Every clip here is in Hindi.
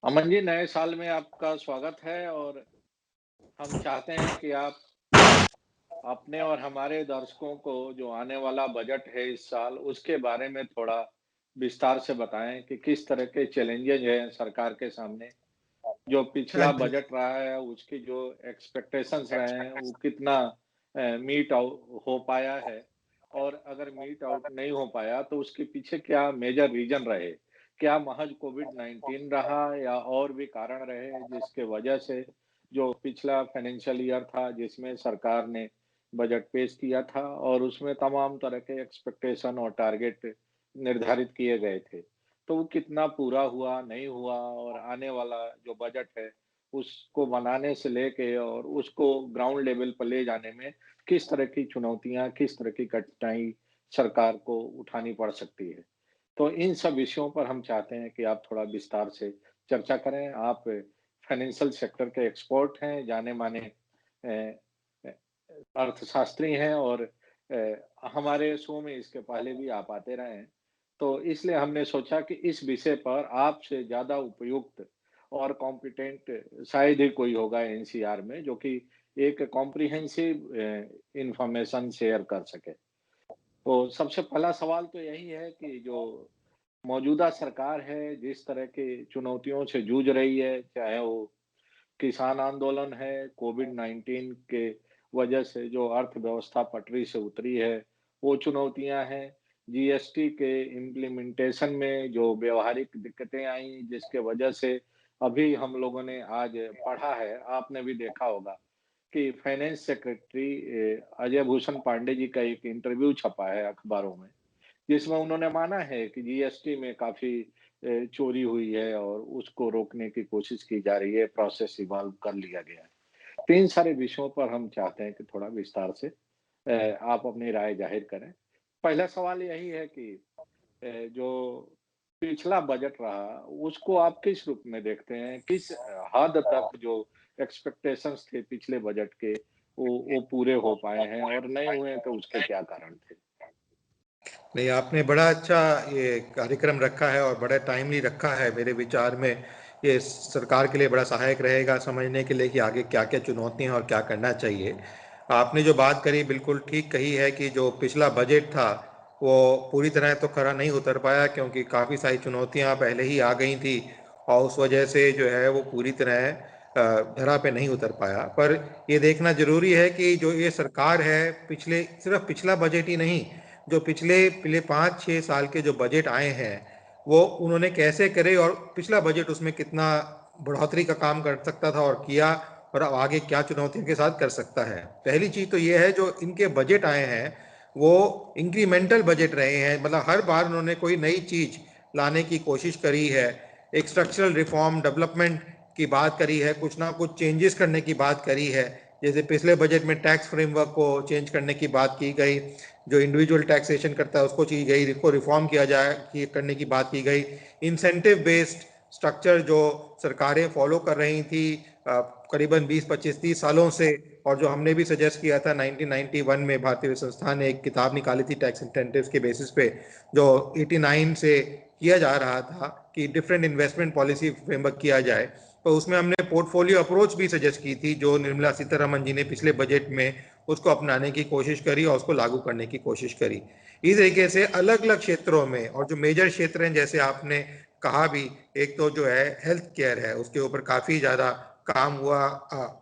अमन जी, नए साल में आपका स्वागत है और हम चाहते हैं कि आप अपने और हमारे दर्शकों को जो आने वाला बजट है इस साल, उसके बारे में थोड़ा विस्तार से बताएँ कि किस तरह के चैलेंजेज़ हैं सरकार के सामने। जो हाँ पिछला जी। बजट रहा है, उसकी जो एक्सपेक्टेशंस रहे हैं, वो कितना मीट हो पाया है और अगर मीट आउट नहीं हो पाया, तो उसके पीछे क्या मेजर रीज़न रहे? क्या महज़ कोविड-19 रहा या और भी कारण रहे, जिसके वजह से जो पिछला फाइनेंशियल ईयर था, जिसमें सरकार ने बजट पेश किया था और उसमें तमाम तरह के एक्सपेक्टेशन और टारगेट निर्धारित किए गए थे। तो वो कितना पूरा हुआ, नहीं हुआ और आने वाला जो बजट है, उसको बनाने से लेके और उसको ग्राउंड लेवल पर ले जाने में किस तरह की चुनौतियाँ, किस तरह की कठिनाई सरकार को उठानी पड़ सकती है। तो इन सब विषयों पर हम चाहते हैं कि आप थोड़ा विस्तार से चर्चा करें। आप फाइनेंशियल सेक्टर के एक्सपर्ट हैं, जाने-माने अ अ, अर्थशास्त्री हैं और हमारे शो में इसके पहले भी आप आते रहे हैं। तो इसलिए हमने सोचा कि इस विषय पर आपसे ज़्यादा उपयुक्त और कॉम्पिटेंट शायद ही कोई होगा एनसीआर में, जो कि एक कॉम्प्रिहेंसिव इन्फॉर्मेशन शेयर कर सके। तो सबसे पहला सवाल तो यही है कि जो मौजूदा सरकार है, जिस तरह की चुनौतियों से जूझ रही है, चाहे वो किसान आंदोलन है, कोविड-19 के वजह से जो अर्थव्यवस्था पटरी से उतरी है, वो चुनौतियाँ हैं। जीएसटी के इम्प्लीमेंटेशन में जो व्यावहारिक दिक्कतें आईं, जिसके वजह से अभी हम लोगों ने आज पढ़ा है, आपने भी देखा होगा कि फाइनेंस सेक्रेटरी अजय भूषण पांडे जी का एक इंटरव्यू छपा है अखबारों में, जिसमें उन्होंने माना है कि जीएसटी में काफ़ी चोरी हुई है और उसको रोकने की कोशिश की जा रही है, प्रोसेस इवॉल्व कर लिया गया है। तो इन सारे विषयों पर हम चाहते हैं कि थोड़ा विस्तार से आप अपनी राय ज़ाहिर करें। पहला सवाल यही है कि जो पिछला बजट रहा, उसको आप किस रूप में देखते हैं? किस हद तक जो एक्सपेक्टेशंस थे पिछले बजट के, वो पूरे हो पाए हैं और नहीं हुए हैं, तो उसके क्या कारण थे? नहीं, आपने बड़ा अच्छा ये कार्यक्रम रखा है और बड़ा टाइमली रखा है। मेरे विचार में ये सरकार के लिए बड़ा सहायक रहेगा समझने के लिए कि आगे क्या-क्या चुनौतियाँ और क्या करना चाहिए। आपने जो बात करी बिल्कुल ठीक कही है कि जो पिछला बजट था, वो पूरी तरह तो खरा नहीं उतर पाया क्योंकि काफ़ी सारी चुनौतियाँ पहले ही आ गई थी और उस वजह से जो है वो पूरी तरह धरा पे नहीं उतर पाया। पर ये देखना ज़रूरी है कि जो ये सरकार है, पिछले सिर्फ पिछला बजट ही नहीं, जो पिछले पिछले 5-6 साल के जो बजट आए हैं, वो उन्होंने कैसे करे और पिछला बजट उसमें कितना बढ़ोतरी का काम कर सकता था और किया और अब आगे क्या चुनौतियों के साथ कर सकता है। पहली चीज़ तो ये है जो इनके बजट आए हैं, वो इंक्रीमेंटल बजट रहे हैं, मतलब हर बार उन्होंने कोई नई चीज़ लाने की कोशिश करी है, एक स्ट्रक्चरल रिफॉर्म डेवलपमेंट की बात करी है, कुछ ना कुछ चेंजेस करने की बात करी है। जैसे पिछले बजट में टैक्स फ्रेमवर्क को चेंज करने की बात की गई, जो इंडिविजुअल टैक्सेशन करता है उसको की गई, इसको रिफॉर्म किया जाए करने की बात की गई। इंसेंटिव बेस्ड स्ट्रक्चर जो सरकारें फॉलो कर रही थी करीबन 20-25-30 सालों से, और जो हमने भी सजेस्ट किया था 1991 में, भारतीय संस्थान ने एक किताब निकाली थी टैक्स इंसेंटिव्स के बेसिस पे, जो 89 से किया जा रहा था कि डिफरेंट इन्वेस्टमेंट पॉलिसी फ्रेमवर्क किया जाए। तो उसमें हमने पोर्टफोलियो अप्रोच भी सजेस्ट की थी, जो निर्मला सीतारमन जी ने पिछले बजट में उसको अपनाने की कोशिश करी और उसको लागू करने की कोशिश करी। इस तरीके से अलग अलग क्षेत्रों में, और जो मेजर क्षेत्र हैं जैसे आपने कहा भी, एक तो जो है हेल्थ केयर है, उसके ऊपर काफ़ी ज़्यादा काम हुआ।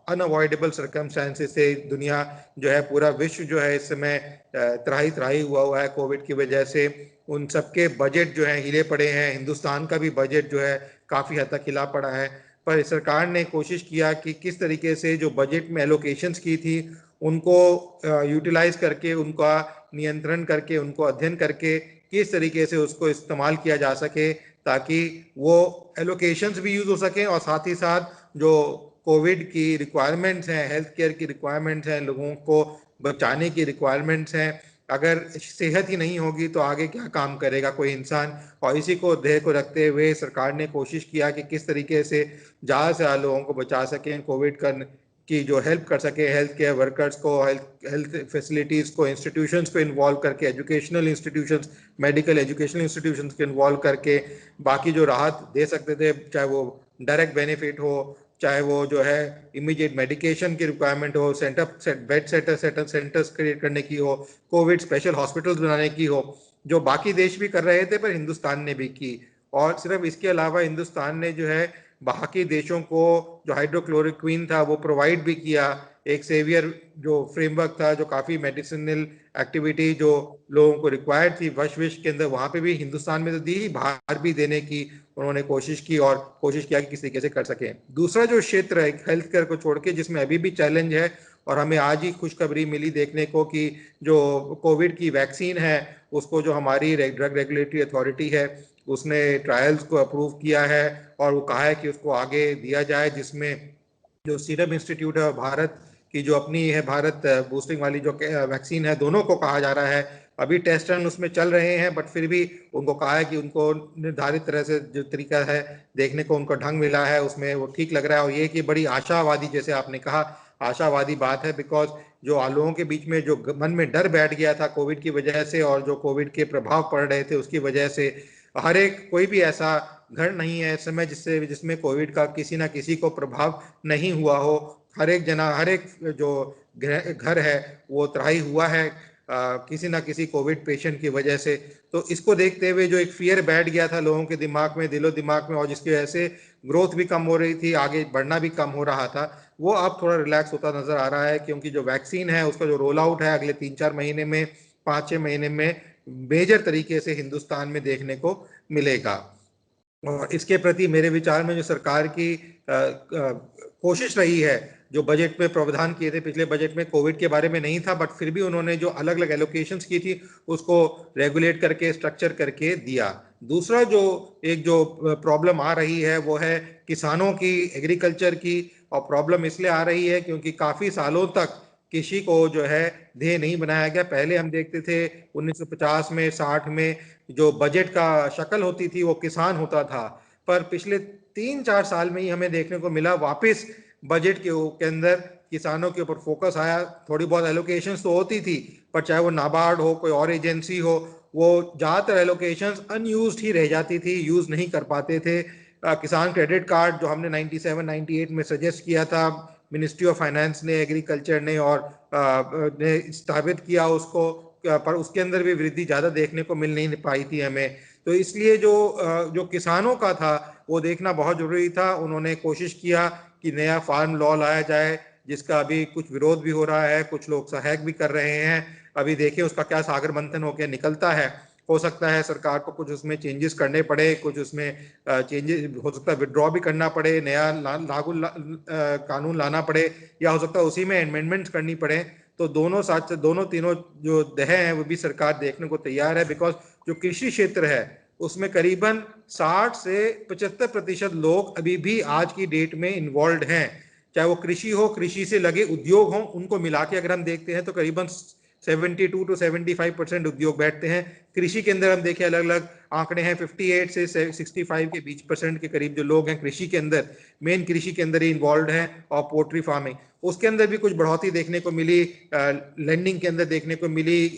अनअवॉइडेबल सर्कमस्टांसेस से दुनिया जो है, पूरा विश्व जो है इस समय त्राही त्राही हुआ है कोविड की वजह से। उन सबके बजट जो है हिले पड़े हैं। हिंदुस्तान का भी बजट जो है काफ़ी हद तक हिला पड़ा है। पर सरकार ने कोशिश किया कि किस तरीके से जो बजट में एलोकेशंस की थी उनको यूटिलाइज करके, उनका नियंत्रण करके, उनको अध्ययन करके किस तरीके से उसको इस्तेमाल किया जा सके, ताकि वो एलोकेशंस भी यूज़ हो सकें और साथ ही साथ जो कोविड की रिक्वायरमेंट्स हैं, हेल्थ केयर की रिक्वायरमेंट्स हैं, लोगों को बचाने की रिक्वायरमेंट्स हैं, अगर सेहत ही नहीं होगी तो आगे क्या काम करेगा कोई इंसान। और इसी को ध्येय को रखते हुए सरकार ने कोशिश किया कि किस तरीके से ज़्यादा से ज़्यादा लोगों को बचा सकें, कोविड का की जो हेल्प कर सके हेल्थ केयर वर्कर्स को, हेल्थ फैसिलिटीज़ को, इंस्टीट्यूशंस को इन्वॉल्व करके, educational institutions, medical educational institutions को इन्वॉल्व करके बाकी जो राहत दे सकते थे, चाहे वो डायरेक्ट बेनिफिट हो, चाहे वो जो है इमीडिएट मेडिकेशन की रिक्वायरमेंट हो, बेड सेंटर्स क्रिएट करने की हो, कोविड स्पेशल हॉस्पिटल्स बनाने की हो, जो बाकी देश भी कर रहे थे पर हिंदुस्तान ने भी की। और सिर्फ इसके अलावा हिंदुस्तान ने जो है बाकी देशों को जो हाइड्रोक्लोरोक्विन था वो प्रोवाइड भी किया, एक सेवियर जो फ्रेमवर्क था, जो काफी मेडिसिनल एक्टिविटी जो लोगों को रिक्वायर्ड थी विश्व के अंदर, वहां पे भी हिंदुस्तान में तो दी, बाहर भी देने की उन्होंने कोशिश की और कोशिश किया कि किस तरीके से कर सके। दूसरा जो क्षेत्र है हेल्थ केयर को छोड़ के जिसमें अभी भी चैलेंज है, और हमें आज ही खुशखबरी मिली देखने को कि जो कोविड की वैक्सीन है उसको जो हमारी ड्रग रेगुलेटरी अथॉरिटी है उसने ट्रायल्स को अप्रूव किया है और वो कहा है कि उसको आगे दिया जाए, जिसमें जो सीरम इंस्टीट्यूट है और भारत की जो अपनी है भारत बूस्टिंग वाली जो वैक्सीन है, दोनों को कहा जा रहा है। अभी टेस्ट रन उसमें चल रहे हैं बट फिर भी उनको कहा है कि उनको निर्धारित तरह से जो तरीका है देखने को उनको ढंग मिला है उसमें वो ठीक लग रहा है। और ये कि बड़ी आशावादी, जैसे आपने कहा, आशावादी बात है, बिकॉज जो लोगों के बीच में जो मन में डर बैठ गया था कोविड की वजह से और जो कोविड के प्रभाव पड़ रहे थे उसकी वजह से, हर एक कोई भी ऐसा घर नहीं है इस समय जिसमें कोविड का किसी ना किसी को प्रभाव नहीं हुआ हो। हर एक हर एक जो घर है वो त्राही हुआ है किसी ना किसी कोविड पेशेंट की वजह से। तो इसको देखते हुए जो एक फियर बैठ गया था लोगों के दिमाग में, दिलो दिमाग में, और जिसकी वजह से ग्रोथ भी कम हो रही थी, आगे बढ़ना भी कम हो रहा था, वो अब थोड़ा रिलैक्स होता नजर आ रहा है, क्योंकि जो वैक्सीन है उसका जो रोल आउट है अगले 3-4 महीने में, 5-6 महीने में मेजर तरीके से हिंदुस्तान में देखने को मिलेगा। और इसके प्रति मेरे विचार में जो सरकार की कोशिश रही है, जो बजट में प्रावधान किए थे पिछले बजट में, कोविड के बारे में नहीं था बट फिर भी उन्होंने जो अलग अलग एलोकेशंस की थी उसको रेगुलेट करके स्ट्रक्चर करके दिया। दूसरा जो जो प्रॉब्लम आ रही है वो है किसानों की, एग्रीकल्चर की। और प्रॉब्लम इसलिए आ रही है क्योंकि काफी सालों तक कृषि को जो है ध्येय नहीं बनाया गया। पहले हम देखते थे 1950 में 60 में जो बजट का शक्ल होती थी वो किसान होता था, पर पिछले 3-4 साल में ही हमें देखने को मिला वापस बजट के अंदर किसानों के ऊपर फोकस आया। थोड़ी बहुत एलोकेशंस तो होती थी पर चाहे वो नाबार्ड हो, कोई और एजेंसी हो, वो ज्यादातर एलोकेशंस अनयूज्ड ही रह जाती थी, यूज नहीं कर पाते थे। किसान क्रेडिट कार्ड जो हमने 97-98 में सजेस्ट किया था, मिनिस्ट्री ऑफ फाइनेंस ने, एग्रीकल्चर ने और ने स्थापित किया उसको, पर उसके अंदर भी वृद्धि ज्यादा देखने को मिल नहीं पाई थी हमें। तो इसलिए जो किसानों का था वो देखना बहुत जरूरी था। उन्होंने कोशिश किया कि नया फार्म लॉ लाया जाए, जिसका अभी कुछ विरोध भी हो रहा है, कुछ लोग सहायक भी कर रहे हैं। अभी देखिए उसका क्या सागर मंथन होकर निकलता है। हो सकता है सरकार को कुछ उसमें चेंजेस करने पड़े, कुछ उसमें चेंजेस हो सकता है विड्रॉ भी करना पड़े, नया कानून लाना पड़े, या हो सकता है उसी में अमेंडमेंट्स करनी पड़े। तो दोनों तीनों जो दह हैं वो भी सरकार देखने को तैयार है, बिकॉज जो कृषि क्षेत्र है उसमें करीबन 60 से 75% लोग अभी भी आज की डेट में इन्वॉल्व हैं, चाहे वो कृषि हो, कृषि से लगे उद्योग हो, उनको मिला के अगर हम देखते हैं तो करीबन 72 to 75% उद्योग बैठते हैं। कृषि के अंदर हम देखें अलग अलग आंकड़े हैं, 58 से 65 के बीच परसेंट के करीब जो लोग हैं कृषि के अंदर, मेन कृषि के अंदर ही इन्वॉल्व हैं। और पोल्ट्री फार्मिंग, उसके अंदर भी कुछ बढ़ोतरी देखने को मिली, लैंडिंग के अंदर देखने को मिली,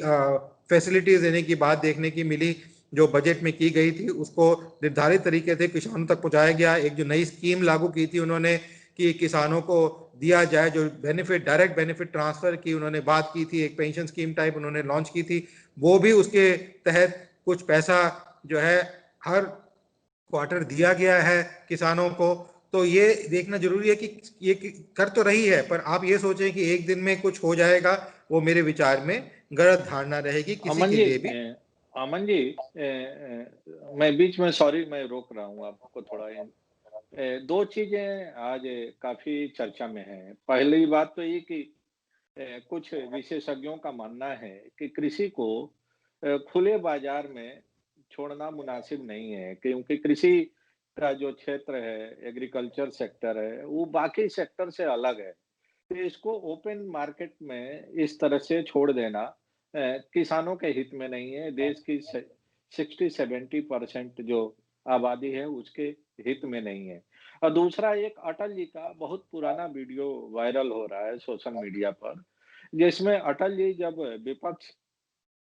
फैसिलिटीज देने की बात देखने की मिली, जो बजट में की गई थी उसको निर्धारित तरीके से किसानों तक पहुंचाया गया। एक जो नई स्कीम लागू की थी उन्होंने कि किसानों को दिया जाए जो बेनिफिट, डायरेक्ट बेनिफिट ट्रांसफर की उन्होंने बात की थी, एक पेंशन स्कीम टाइप उन्होंने लॉन्च की थी, वो भी उसके तहत कुछ पैसा जो है हर क्वार्टर दिया गया है किसानों को। तो ये देखना जरूरी है कि ये कर तो रही है, पर आप ये सोचें कि एक दिन में कुछ हो जाएगा, वो मेरे विचार में गलत धारणा रहेगी किसी अमन के जी, लिए भी। अमन जी, मैं बीच में, सॉरी मैं रोक रहा हूँ आपको थोड़ा। दो चीजें आज काफी चर्चा में हैं। पहली बात तो ये कि कुछ विशेषज्ञों का मानना है कि कृषि को खुले बाजार में छोड़ना मुनासिब नहीं है, क्योंकि कृषि का जो क्षेत्र है, एग्रीकल्चर सेक्टर है, वो बाकी सेक्टर से अलग है। तो इसको ओपन मार्केट में इस तरह से छोड़ देना किसानों के हित में नहीं है। देश की 60-70% जो आबादी है उसके हित में नहीं है। और दूसरा, एक अटल जी का बहुत पुराना वीडियो वायरल हो रहा है सोशल मीडिया पर, जिसमें अटल जी जब विपक्ष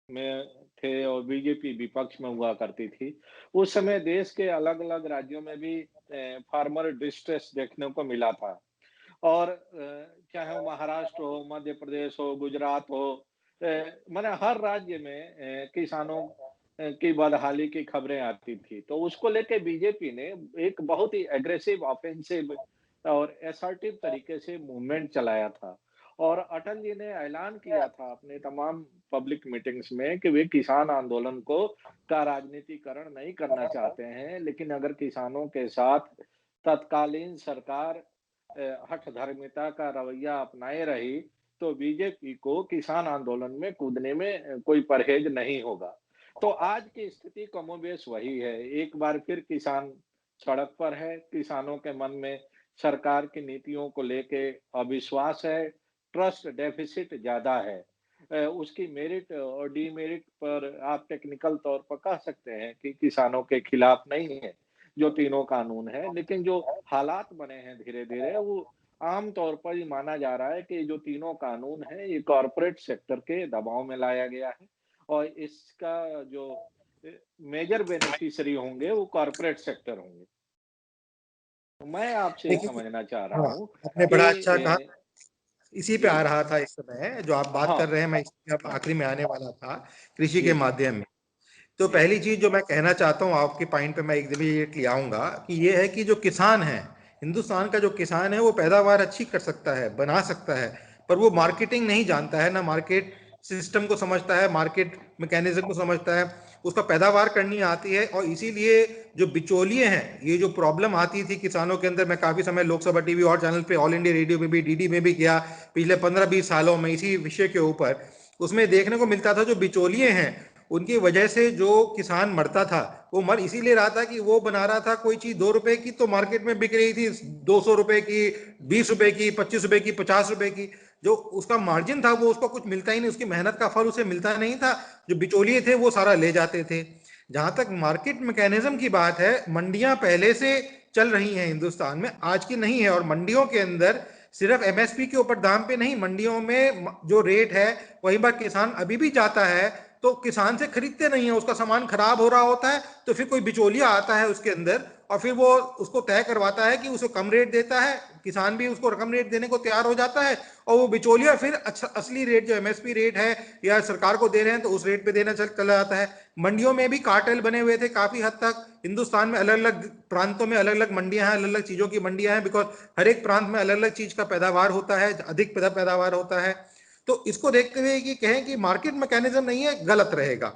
में थे और बीजेपी विपक्ष में हुआ करती थी, उस समय देश के अलग-अलग राज्यों में भी फार्मर डिस्ट्रेस देखने को मिला था। और चाहे वो महाराष्ट्र हो, मध्य प्रदेश हो, गुजरात हो, माने हर राज्य में किसानों की बदहाली की खबरें आती थी। तो उसको लेके बीजेपी ने एक बहुत ही एग्रेसिव ऑफेंसिव और असर्टिव तरीके से मूवमेंट चलाया था। और अटल जी ने ऐलान किया था अपने तमाम पब्लिक मीटिंग्स में कि वे किसान आंदोलन को का राजनीतिकरण नहीं करना चाहते हैं, लेकिन अगर किसानों के साथ तत्कालीन सरकार हठधर्मिता का रवैया अपनाए रही, तो बीजेपी को किसान आंदोलन में कूदने में कोई परहेज नहीं होगा। तो आज की स्थिति कमोबेश वही है। एक बार फिर किसान सड़क पर है, किसानों के मन में सरकार की नीतियों को लेके अविश्वास है, ट्रस्ट डेफिसिट ज़्यादा है। उसकी मेरिट और डीमेरिट पर आप टेक्निकल तौर पर कह सकते हैं कि किसानों के खिलाफ नहीं है, जो तीनों कानून है, लेकिन जो हालात बने हैं धीरे-धीरे वो आम तौर पर ये माना जा रहा है कि जो तीनों कानून हैं, ये कॉर्पोरेट सेक्टर के दबाव में लाया गया है और इसका जो मेजर बेनिफिशियरी होंगे, वो कॉर्पोरेट सेक्टर होंगे। तो मैं आपसे ये देखिए, समझना चाह रहा हाँ, हूँ आपने कि बड़ा अच्छा कहा। इसी पे जी, आ रहा था इस समय जो आप बात कर हाँ, रहे हैं, मैं इसी अब आखिरी में आने वाला था, कृषि के जी, माध्यम में। तो जी, पहली चीज जो मैं कहना चाहता हूँ, आपके पॉइंट पे मैं इमीडिएटली आऊंगा, कि ये है कि जो किसान है, हिंदुस्तान का जो किसान है, वो पैदावार अच्छी कर सकता है, बना सकता है, पर वो मार्केटिंग नहीं जानता है, ना मार्केट सिस्टम को समझता है, मार्केट मैकेनिज्म को समझता है, उसका पैदावार करनी आती है। और इसीलिए जो बिचौलिए हैं, ये जो प्रॉब्लम आती थी किसानों के अंदर, मैं काफी समय लोकसभा टीवी और चैनल पे, ऑल इंडिया रेडियो में भी, डीडी में भी किया पिछले 15-20 सालों में इसी विषय के ऊपर। उसमें देखने को मिलता था जो बिचौलिए हैं, उनकी वजह से जो किसान मरता था, वो मर इसीलिए रहा था कि वो बना रहा था कोई चीज 2 रुपए की, तो मार्केट में बिक रही थी 200 रुपए की, 20 रुपए की, 25 रुपए की, 50 रुपए की। जो उसका मार्जिन था वो उसको कुछ मिलता ही नहीं, उसकी मेहनत का फल उसे मिलता नहीं था। जो बिचौलिए थे वो सारा ले जाते थे। जहां तक मार्केट मैकेनिज्म की बात है, मंडियां पहले से चल रही हैं हिंदुस्तान में, आज की नहीं है। और मंडियों के अंदर सिर्फ एमएसपी के ऊपर दाम पे नहीं, मंडियों में जो रेट है, वही बार किसान अभी भी जाता है तो किसान से खरीदते नहीं है, उसका सामान खराब हो रहा होता है, तो फिर कोई बिचौलिया आता है उसके अंदर और फिर वो उसको तय करवाता है कि उसे कम रेट देता है, किसान भी उसको कम रेट देने को तैयार हो जाता है, और वो बिचौलिया फिर अच्छा असली रेट जो एमएसपी रेट है या सरकार को दे रहे हैं तो उस रेट पे देना चला जाता है। मंडियों में भी कार्टेल बने हुए थे काफी हद तक। हिंदुस्तान में अलग अलग प्रांतों में अलग अलग मंडियां हैं, अलग अलग चीजों की मंडियां हैं, बिकॉज हर एक प्रांत में अलग अलग चीज का पैदावार होता है, अधिक पैदावार होता है। तो इसको देखते हुए कि कहें कि मार्केट मैकेनिज्म नहीं है, गलत रहेगा।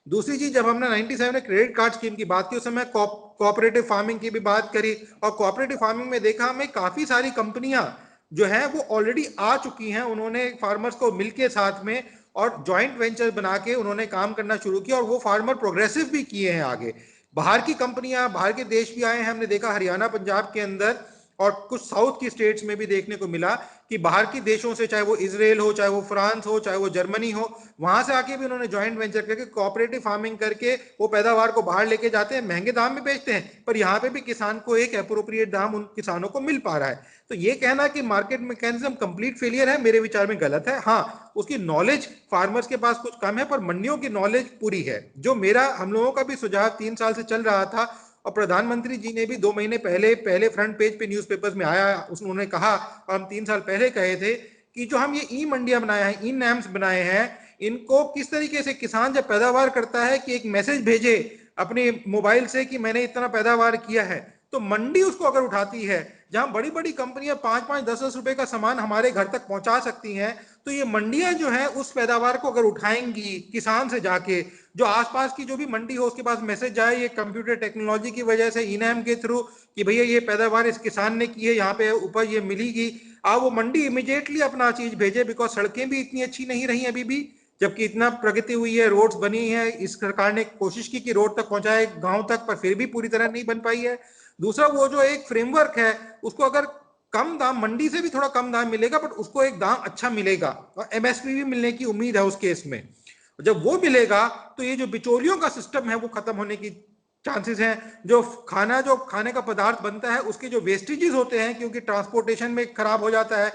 दूसरी चीज, जब हमने 97 में क्रेडिट कार्ड स्कीम की बात की, उस समय कोऑपरेटिव फार्मिंग की भी बात करी, और कोऑपरेटिव फार्मिंग में देखा हमें काफी सारी कंपनियां जो है वो ऑलरेडी आ चुकी हैं, उन्होंने फार्मर्स को मिलके साथ में और जॉइंट वेंचर बना के उन्होंने काम करना शुरू किया, और वो फार्मर प्रोग्रेसिव भी किए हैं आगे। बाहर की कंपनियां, बाहर के देश भी आए हैं, हमने देखा हरियाणा पंजाब के अंदर और कुछ साउथ की स्टेट्स में भी देखने को मिला कि बाहर की देशों से, चाहे वो इजराइल हो, चाहे वो फ्रांस हो, चाहे वो जर्मनी हो, वहां से आके भी उन्होंने जॉइंट वेंचर करके कोऑपरेटिव फार्मिंग करके वो पैदावार को बाहर लेके जाते हैं, महंगे दाम में बेचते हैं, पर यहाँ पे भी किसान को एक अप्रोप्रिएट दाम उन किसानों को मिल पा रहा है। तो ये कहना कि मार्केट मैकेनिज्म कंप्लीट फेलियर है, मेरे विचार में गलत है। हाँ, उसकी नॉलेज फार्मर्स के पास कुछ कम है, पर मंडियों की नॉलेज पूरी है। जो मेरा, हम लोगों का भी सुझाव 3 साल से चल रहा था, और प्रधानमंत्री जी ने भी 2 महीने पहले पहले फ्रंट पेज पे न्यूज़पेपर्स में आया, उन्होंने कहा, और हम 3 साल पहले कहे थे, कि जो हम ये ई मंडियां बनाए हैं, ई नैम्स बनाए हैं, इनको किस तरीके से किसान जब पैदावार करता है कि एक मैसेज भेजे अपने मोबाइल से कि मैंने इतना पैदावार किया है, तो मंडी उसको अगर उठाती है, जहां बड़ी बड़ी कंपनियां 5-5, 10-10 रुपए का सामान हमारे घर तक पहुंचा सकती हैं, तो ये मंडियां जो है उस पैदावार को अगर उठाएंगी किसान से जाके, जो आसपास की जो भी मंडी हो उसके पास मैसेज जाए, ये कंप्यूटर टेक्नोलॉजी की वजह से इनाम के थ्रू, कि भैया ये पैदावार इस किसान ने की है, यहाँ पे उपज ये मिलेगी, आप वो मंडी इमीडिएटली अपना चीज भेजे। बिकॉज सड़कें भी इतनी अच्छी नहीं रही अभी भी, जबकि इतना प्रगति हुई है, रोड्स बनी है, इस सरकार ने कोशिश की कि रोड तक पहुंचाए, गांव तक, पर फिर भी पूरी तरह नहीं बन पाई है। दूसरा, वो जो एक फ्रेमवर्क है, उसको अगर कम दाम, मंडी से भी थोड़ा कम दाम मिलेगा, बट उसको एक दाम अच्छा मिलेगा, और एमएसपी भी मिलने की उम्मीद है उस केस में। जब वो मिलेगा तो ये जो बिचौलियों का सिस्टम है वो खत्म होने की चांसेस हैं। जो खाने का पदार्थ बनता है उसके जो वेस्टेजेस होते हैं, क्योंकि ट्रांसपोर्टेशन में खराब हो जाता है,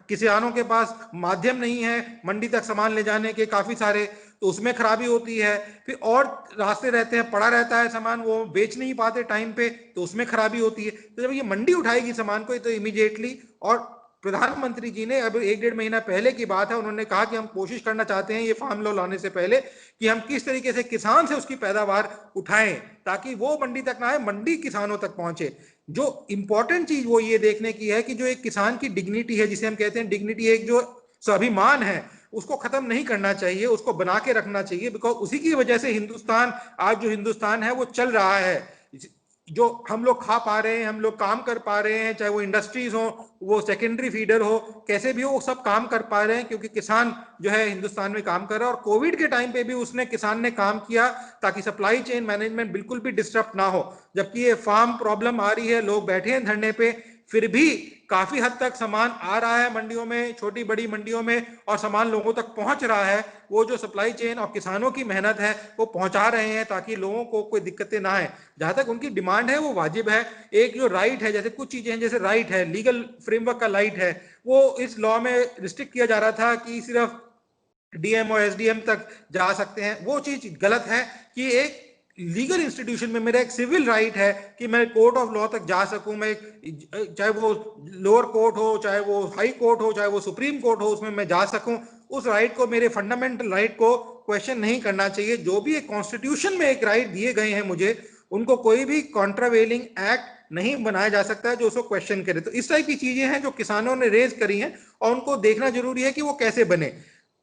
किसानों के पास माध्यम नहीं है मंडी तक सामान ले जाने के काफी सारे, तो उसमें खराबी होती है। फिर और रास्ते रहते हैं, पड़ा रहता है सामान, वो बेच नहीं पाते टाइम पे, तो उसमें खराबी होती है। तो जब ये मंडी उठाएगी सामान को तो इमीडिएटली, और प्रधानमंत्री जी ने अब 1-1.5 महीना पहले की बात है, उन्होंने कहा कि हम कोशिश करना चाहते हैं ये फार्म लॉ लाने से पहले कि हम किस तरीके से किसान से उसकी पैदावार उठाएं ताकि वो मंडी तक ना आए, मंडी किसानों तक पहुंचे। जो इंपॉर्टेंट चीज वो ये देखने की है कि जो एक किसान की डिग्निटी है, जिसे हम कहते हैं डिग्निटी, एक जो स्वाभिमान है, उसको खत्म नहीं करना चाहिए, उसको बना के रखना चाहिए। बिकॉज उसी की वजह से हिंदुस्तान, आज जो हिंदुस्तान है वो चल रहा है। जो हम लोग खा पा रहे हैं, हम लोग काम कर पा रहे हैं, चाहे वो इंडस्ट्रीज हो, वो सेकेंडरी फीडर हो, कैसे भी हो, वो सब काम कर पा रहे हैं क्योंकि किसान जो है हिंदुस्तान में काम कर रहा है। और कोविड के टाइम पे भी उसने, किसान ने काम किया ताकि सप्लाई चेन मैनेजमेंट बिल्कुल भी डिस्टर्ब ना हो। जबकि ये फार्म प्रॉब्लम आ रही है, लोग बैठे हैं धरने पे, फिर भी काफी हद तक सामान आ रहा है मंडियों में, छोटी बड़ी मंडियों में, और सामान लोगों तक पहुंच रहा है। वो जो सप्लाई चेन और किसानों की मेहनत है वो पहुंचा रहे हैं ताकि लोगों को कोई दिक्कतें ना आए। जहां तक उनकी डिमांड है वो वाजिब है। एक जो राइट है, जैसे कुछ चीजें हैं, जैसे राइट है, लीगल फ्रेमवर्क का राइट है, वो इस लॉ में रिस्ट्रिक्ट किया जा रहा था कि सिर्फ डीएम और एसडीएम तक जा सकते हैं। वो चीज गलत है कि एक लीगल इंस्टीट्यूशन में मेरा एक सिविल राइट है कि मैं कोर्ट ऑफ लॉ तक जा सकूं। मैं, चाहे वो लोअर कोर्ट हो, चाहे वो हाई कोर्ट हो, चाहे वो सुप्रीम कोर्ट हो, उसमें मैं जा सकूं। उस राइट को, मेरे फंडामेंटल राइट को क्वेश्चन नहीं करना चाहिए। जो भी एक कॉन्स्टिट्यूशन में एक राइट दिए गए हैं मुझे, उनको कोई भी कॉन्ट्रावेलिंग एक्ट नहीं बनाया जा सकता है जो उसको क्वेश्चन करे। तो इस टाइप की चीजें हैं जो किसानों ने रेज करी हैं और उनको देखना जरूरी है कि वो कैसे बने।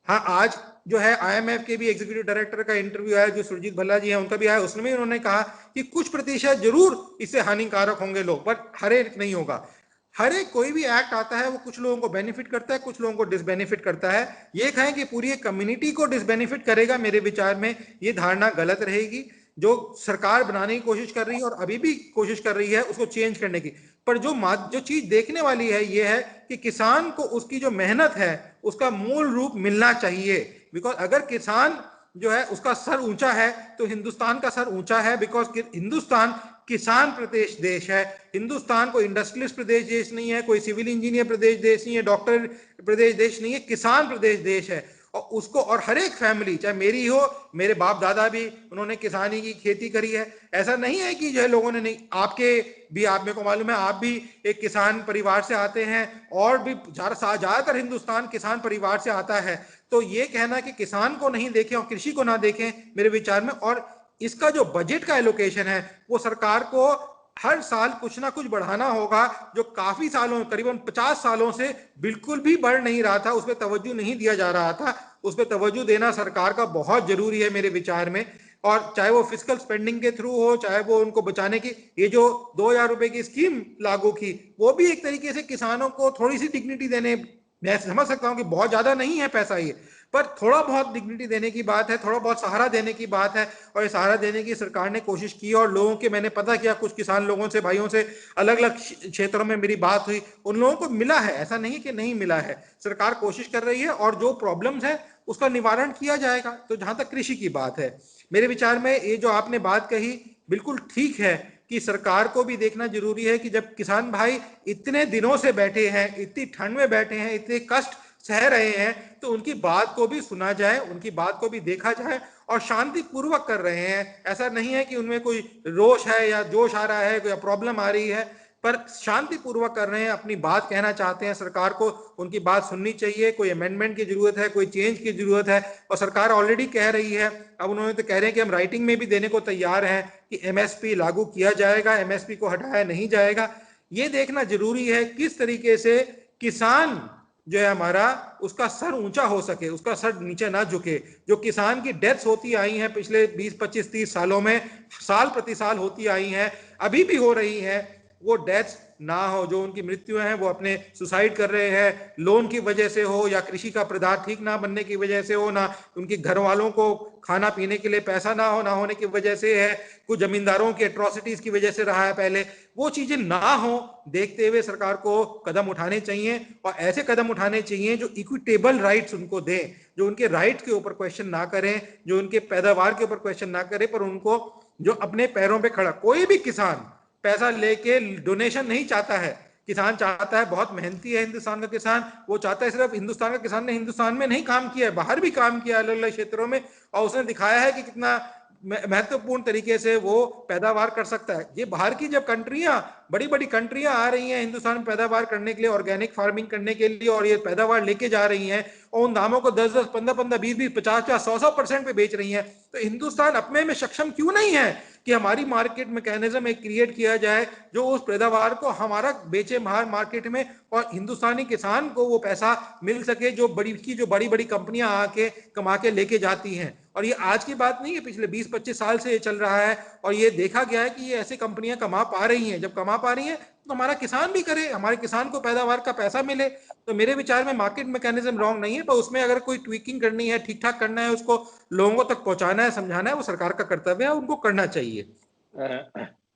हाँ, आज जो है आईएमएफ के भी एग्जीक्यूटिव डायरेक्टर का इंटरव्यू आया, जो सुरजीत भल्ला जी है उनका भी आया, उसमें उन्होंने कहा कि कुछ प्रतिशत जरूर इससे हानिकारक होंगे लोग, पर हर एक नहीं होगा। हर एक कोई भी एक्ट आता है वो कुछ लोगों को बेनिफिट करता है, कुछ लोगों को डिसबेनिफिट करता है। ये कहें कि पूरी एक कम्युनिटी को डिसबेनिफिट करेगा, मेरे विचार में ये धारणा गलत रहेगी। जो सरकार बनाने की कोशिश कर रही है और अभी भी कोशिश कर रही है उसको चेंज करने की, पर जो चीज देखने वाली है ये है कि किसान को उसकी जो मेहनत है उसका मूल रूप मिलना चाहिए। बिकॉज अगर किसान जो है उसका सर ऊंचा है तो हिंदुस्तान का सर ऊंचा है। बिकॉज हिंदुस्तान किसान प्रदेश देश है। हिंदुस्तान कोई इंडस्ट्रियलिस्ट प्रदेश देश नहीं है, कोई सिविल इंजीनियर प्रदेश देश नहीं है, डॉक्टर प्रदेश देश नहीं है, किसान प्रदेश देश है। और उसको, और हर एक फैमिली, चाहे मेरी हो, मेरे बाप दादा भी उन्होंने किसानी की खेती करी है। ऐसा नहीं है कि जो है लोगों ने नहीं, आपके भी, आप मेरे को मालूम है, आप भी एक किसान परिवार से आते हैं, और भी ज्यादातर हिंदुस्तान किसान परिवार से आता है। तो ये कहना कि किसान को नहीं देखें और कृषि को ना देखें, मेरे विचार में, और इसका जो बजट का एलोकेशन है वो सरकार को हर साल कुछ ना कुछ बढ़ाना होगा, जो काफी सालों, करीबन 50 सालों से बिल्कुल भी बढ़ नहीं रहा था, उस पर तवज्जो नहीं दिया जा रहा था। उस पर तवज्जो देना सरकार का बहुत जरूरी है मेरे विचार में। और चाहे वो फिजिकल स्पेंडिंग के थ्रू हो, चाहे वो उनको बचाने की, ये जो 2,000 रुपए की स्कीम लागू की, वो भी एक तरीके से किसानों को थोड़ी सी डिग्निटी देने, मैं समझ सकता हूं कि बहुत ज्यादा नहीं है पैसा ये, पर थोड़ा बहुत डिग्निटी देने की बात है, थोड़ा बहुत सहारा देने की बात है। और ये सहारा देने की सरकार ने कोशिश की, और लोगों के, मैंने पता किया कुछ किसान लोगों से, भाइयों से, अलग अलग क्षेत्रों में मेरी बात हुई, उन लोगों को मिला है, ऐसा नहीं कि नहीं मिला है। सरकार कोशिश कर रही है और जो प्रॉब्लम्स है उसका निवारण किया जाएगा। तो जहां तक कृषि की बात है, मेरे विचार में ये जो आपने बात कही बिल्कुल ठीक है कि सरकार को भी देखना जरूरी है कि जब किसान भाई इतने दिनों से बैठे हैं, इतनी ठंड में बैठे हैं, इतने कष्ट सह रहे हैं, तो उनकी बात को भी सुना जाए, उनकी बात को भी देखा जाए, और शांति पूर्वक कर रहे हैं। ऐसा नहीं है कि उनमें कोई रोष है या जोश आ रहा है या प्रॉब्लम आ रही है, पर शांति पूर्वक कर रहे हैं, अपनी बात कहना चाहते हैं। सरकार को उनकी बात सुननी चाहिए। कोई अमेंडमेंट की जरूरत है, कोई चेंज की जरूरत है, और सरकार ऑलरेडी कह रही है, अब उन्होंने तो कह रहे हैं कि हम राइटिंग में भी देने को तैयार हैं कि एमएसपी लागू किया जाएगा, एमएसपी को हटाया नहीं जाएगा। ये देखना जरूरी है किस तरीके से किसान जो है हमारा, उसका सर ऊंचा हो सके, उसका सर नीचे ना झुके। जो किसान की डेथ्स होती आई हैं पिछले 20, 25, 30 सालों में, साल प्रति साल होती आई हैं, अभी भी हो रही हैं, वो डेथ्स ना हो। जो उनकी मृत्यु है वो अपने सुसाइड कर रहे हैं, लोन की वजह से हो, या कृषि का पदार्थ ठीक ना बनने की वजह से हो, ना उनके घर वालों को खाना पीने के लिए पैसा ना होने की वजह से है, कुछ जमींदारों की एट्रोसिटीज की वजह से रहा है पहले। वो चीजें ना हो देखते हुए सरकार को कदम उठाने चाहिए, और ऐसे कदम उठाने चाहिए जो इक्विटेबल राइट्स उनको दें, जो उनके राइट के ऊपर क्वेश्चन ना करें, जो उनके पैदावार के ऊपर क्वेश्चन ना करें, पर उनको जो अपने पैरों पे खड़ा, कोई भी किसान पैसा लेके डोनेशन नहीं चाहता है। किसान चाहता है, बहुत मेहनती है हिंदुस्तान का किसान, वो चाहता है, सिर्फ हिंदुस्तान का किसान ने हिंदुस्तान में नहीं काम किया है, बाहर भी काम किया अलग अलग क्षेत्रों में, और उसने दिखाया है कि कितना महत्वपूर्ण तरीके से वो पैदावार कर सकता है। ये बाहर की जब कंट्रियां, बड़ी बड़ी कंट्रियां आ रही हैं हिंदुस्तान में पैदावार करने के लिए, ऑर्गेनिक फार्मिंग करने के लिए, और ये पैदावार लेके जा रही हैं और उन दामों को 10-10, 15-15, 20-20, 50-50, 100-100% पे बेच रही हैं, तो हिंदुस्तान अपने में सक्षम क्यों नहीं है कि हमारी मार्केट मैकेनिज्म एक क्रिएट किया जाए जो उस पैदावार को हमारा बेचे बाहर मार्केट में, और हिंदुस्तानी किसान को वो पैसा मिल सके जो बड़ी बड़ी कंपनियां आके कमा के लेके जाती हैं। और ये आज की बात नहीं है, पिछले 20-25 साल से ये चल रहा है, और ये देखा गया है कि ये ऐसी कंपनियां कमा पा रही हैं। जब कमा पा रही हैं तो हमारा किसान भी करे, हमारे किसान को पैदावार का पैसा मिले। तो मेरे विचार में मार्केट मैकेनिज्म रॉन्ग नहीं है, पर उसमें अगर कोई ट्वीकिंग करनी है, ठीक ठाक करना है, उसको लोगों तक पहुंचाना है, समझाना है, वो सरकार का कर्तव्य है, उनको करना चाहिए।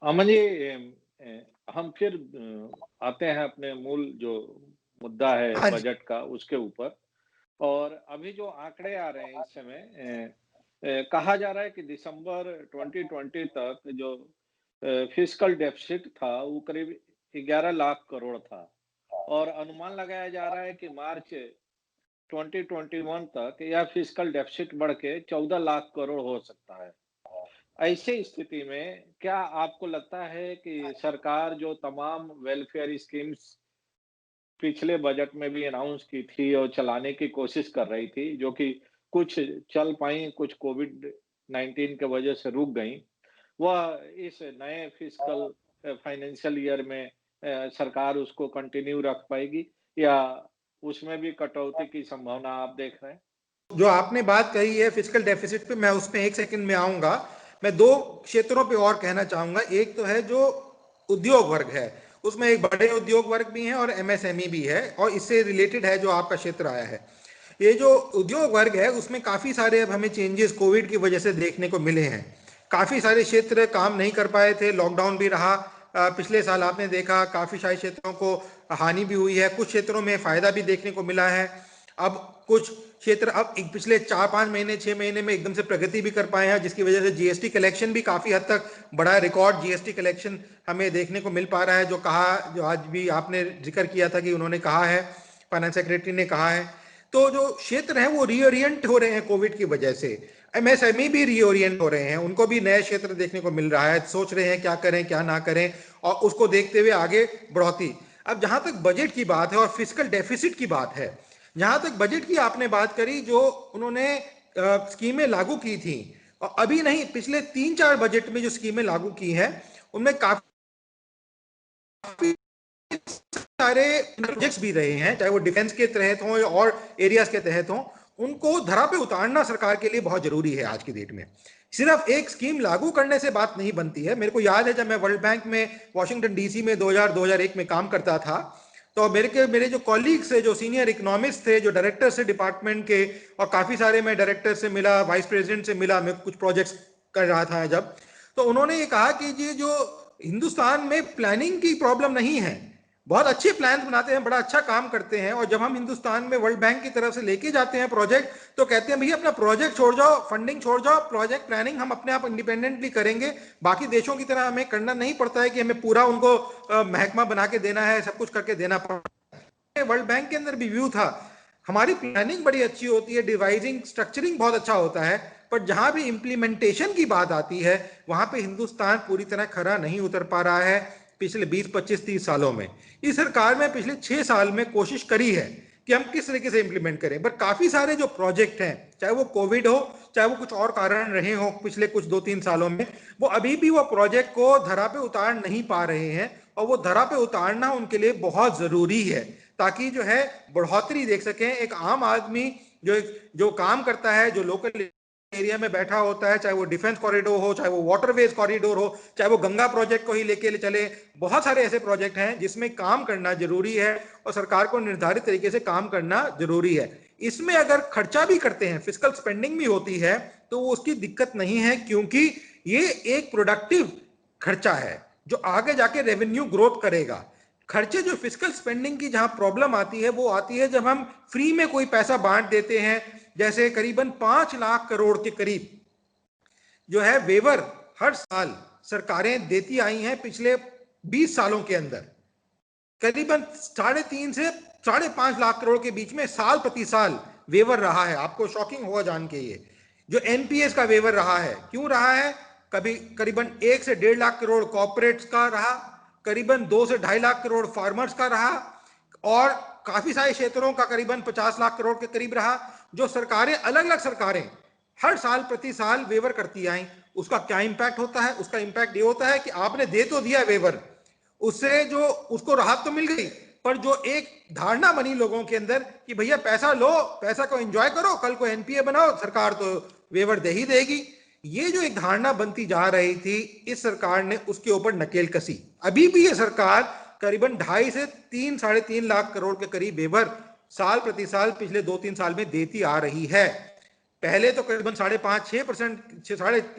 अमन जी, हम फिर आते हैं अपने मूल जो मुद्दा है हाँ जी। बजट का, उसके ऊपर। और अभी जो आंकड़े आ रहे हैं इस समय, कहा जा रहा है कि दिसंबर 2020 तक जो फिस्कल डेफिसिट था वो करीब 11 लाख करोड़ था, और अनुमान लगाया जा रहा है कि मार्च 2021 तक यह फिस्कल डेफिसिट बढ़ के 14 लाख करोड़ हो सकता है। ऐसे स्थिति में क्या आपको लगता है कि सरकार जो तमाम वेलफेयर स्कीम्स पिछले बजट में भी अनाउंस की थी और चलाने की कोशिश कर रही थी, जो कि कुछ चल पाई, कुछ कोविड-19 की वजह से रुक गईं, वह इस नए फिस्कल फाइनेंशियल ईयर में सरकार उसको कंटिन्यू रख पाएगी, या उसमें भी कटौती की संभावना आप देख रहे हैं? जो आपने बात कही है फिजिकल डेफिसिट पे, मैं उसमें एक सेकंड में आऊंगा। मैं दो क्षेत्रों पे और कहना चाहूंगा। एक तो है जो उद्योग वर्ग है, उसमें एक बड़े उद्योग वर्ग भी हैं और एमएसएमई भी है, और इससे रिलेटेड है जो आपका क्षेत्र आया है। ये जो उद्योग वर्ग है उसमें काफी सारे अब हमें चेंजेस कोविड की वजह से देखने को मिले हैं। काफी सारे क्षेत्र काम नहीं कर पाए थे, लॉकडाउन भी रहा। पिछले साल आपने देखा काफी सारे क्षेत्रों को हानि भी हुई है, कुछ क्षेत्रों में फायदा भी देखने को मिला है। अब कुछ क्षेत्र अब एक पिछले 4-5 महीने 6 महीने में एकदम से प्रगति भी कर पाए हैं, जिसकी वजह से जीएसटी कलेक्शन भी काफी हद तक बड़ा रिकॉर्ड जीएसटी कलेक्शन हमें देखने को मिल पा रहा है। जो आज भी आपने जिक्र किया था कि उन्होंने कहा है, फाइनेंस सेक्रेटरी ने कहा है। तो जो क्षेत्र हैं वो रीओरिएंट हो रहे हैं कोविड की वजह से। एमएसएमई भी रीओरिएंट हो रहे हैं, उनको भी नए क्षेत्र देखने को मिल रहा है, सोच रहे हैं क्या करें क्या ना करें, और उसको देखते हुए आगे बढ़ोतरी। अब जहां तक बजट की बात है और फिजिकल डेफिसिट की बात है, जहां तक बजट की आपने बात करी, जो उन्होंने स्कीमें लागू की थी, और अभी नहीं पिछले 3-4 बजट में जो स्कीमें लागू की हैं उनमें काफी सारे प्रोजेक्ट्स भी रहे हैं, चाहे वो डिफेंस के तहत हो या और एरियाज के तहत हो, उनको धरा पे उतारना सरकार के लिए बहुत जरूरी है आज की डेट में। सिर्फ एक स्कीम लागू करने से बात नहीं बनती है। मेरे को याद है जब मैं वर्ल्ड बैंक में वॉशिंगटन डीसी में 2000-2001 में काम करता था, तो मेरे जो कॉलीग्स थे, जो सीनियर इकोनॉमिस्ट थे, जो डायरेक्टर से डिपार्टमेंट के, और काफी सारे मैं डायरेक्टर से मिला, वाइस प्रेसिडेंट से मिला, मैं कुछ प्रोजेक्ट्स कर रहा था जब, तो उन्होंने ये कहा कि ये जो हिंदुस्तान में प्लानिंग की प्रॉब्लम नहीं है, बहुत अच्छे प्लान बनाते हैं, बड़ा अच्छा काम करते हैं, और जब हम हिंदुस्तान में वर्ल्ड बैंक की तरफ से लेके जाते हैं प्रोजेक्ट, तो कहते हैं भैया अपना प्रोजेक्ट छोड़ जाओ, फंडिंग छोड़ जाओ, प्रोजेक्ट प्लानिंग हम अपने आप इंडिपेंडेंटली करेंगे, बाकी देशों की तरह हमें करना नहीं पड़ता है कि हमें पूरा उनको महकमा बना के देना है, सब कुछ करके देना पड़ता है। वर्ल्ड बैंक के अंदर भी व्यू था, हमारी प्लानिंग बड़ी अच्छी होती है, डिवाइजिंग स्ट्रक्चरिंग बहुत अच्छा होता है, पर जहां भी इंप्लीमेंटेशन की बात आती है वहां पे हिंदुस्तान पूरी तरह खरा नहीं उतर पा रहा है पिछले 20-25-30 सालों में। इस सरकार में पिछले 6 साल में कोशिश करी है कि हम किस तरीके से इंप्लीमेंट करें, पर काफी सारे जो प्रोजेक्ट हैं, चाहे वो कोविड हो, चाहे वो कुछ और कारण रहे हो पिछले कुछ 2-3 सालों में, वो अभी भी वो प्रोजेक्ट को धरा पे उतार नहीं पा रहे हैं, और वो धरा पे उतारना उनके लिए बहुत जरूरी है, ताकि जो है बढ़ोतरी देख सकें। एक आम आदमी जो काम करता है, जो लोकल एरिया में बैठा होता है, चाहे वो डिफेंस कॉरिडोर हो, चाहे वो वाटरवेज कॉरिडोर हो, चाहे वो गंगा प्रोजेक्ट को ही लेके चले, बहुत सारे ऐसे प्रोजेक्ट हैं जिसमें काम करना जरूरी है, और सरकार को निर्धारित तरीके से काम करना जरूरी है। इसमें अगर खर्चा भी करते हैं, फिजिकल स्पेंडिंग भी होती है, तो उसकी दिक्कत नहीं है, क्योंकि ये एक प्रोडक्टिव खर्चा है जो आगे जाके रेवेन्यू ग्रोथ करेगा। खर्चे जो फिजिकल स्पेंडिंग की जहां प्रॉब्लम आती है, वो आती है जब हम फ्री में कोई पैसा बांट देते हैं, जैसे करीबन 5 लाख करोड़ के करीब जो है वेवर हर साल सरकारें देती आई हैं पिछले 20 सालों के अंदर। करीबन 3.5 से 5.5 लाख करोड़ के बीच में साल प्रति साल वेवर रहा है। आपको शॉकिंग होगा जान के ये जो एनपीएस का वेवर रहा है, क्यों रहा है? कभी करीबन 1 से 1.5 लाख करोड़ कॉर्पोरेट्स का रहा, करीबन 2 से 2.5 लाख करोड़ फार्मर्स का रहा, और काफी सारे क्षेत्रों का करीबन 50 लाख करोड़ के करीब रहा। जो सरकारें, अलग अलग सरकारें हर साल प्रति साल वेवर करती आई, उसका क्या इंपैक्ट होता है? उसका इंपैक्ट ये होता है कि आपने दे तो दिया वेवर, उससे जो उसको राहत तो मिल गई, पर जो एक धारणा बनी लोगों के अंदर कि भैया पैसा लो, पैसा को एंजॉय करो, कल को एनपीए बनाओ, सरकार तो वेवर दे ही देगी, ये जो एक धारणा बनती जा रही थी, इस सरकार ने उसके ऊपर नकेल कसी। अभी भी ये सरकार करीबन 2.5 से 3-3.5 लाख करोड़ के करीब वेवर साल प्रति साल पिछले 2-3 साल में देती आ रही है। पहले तो करीबन 5.5%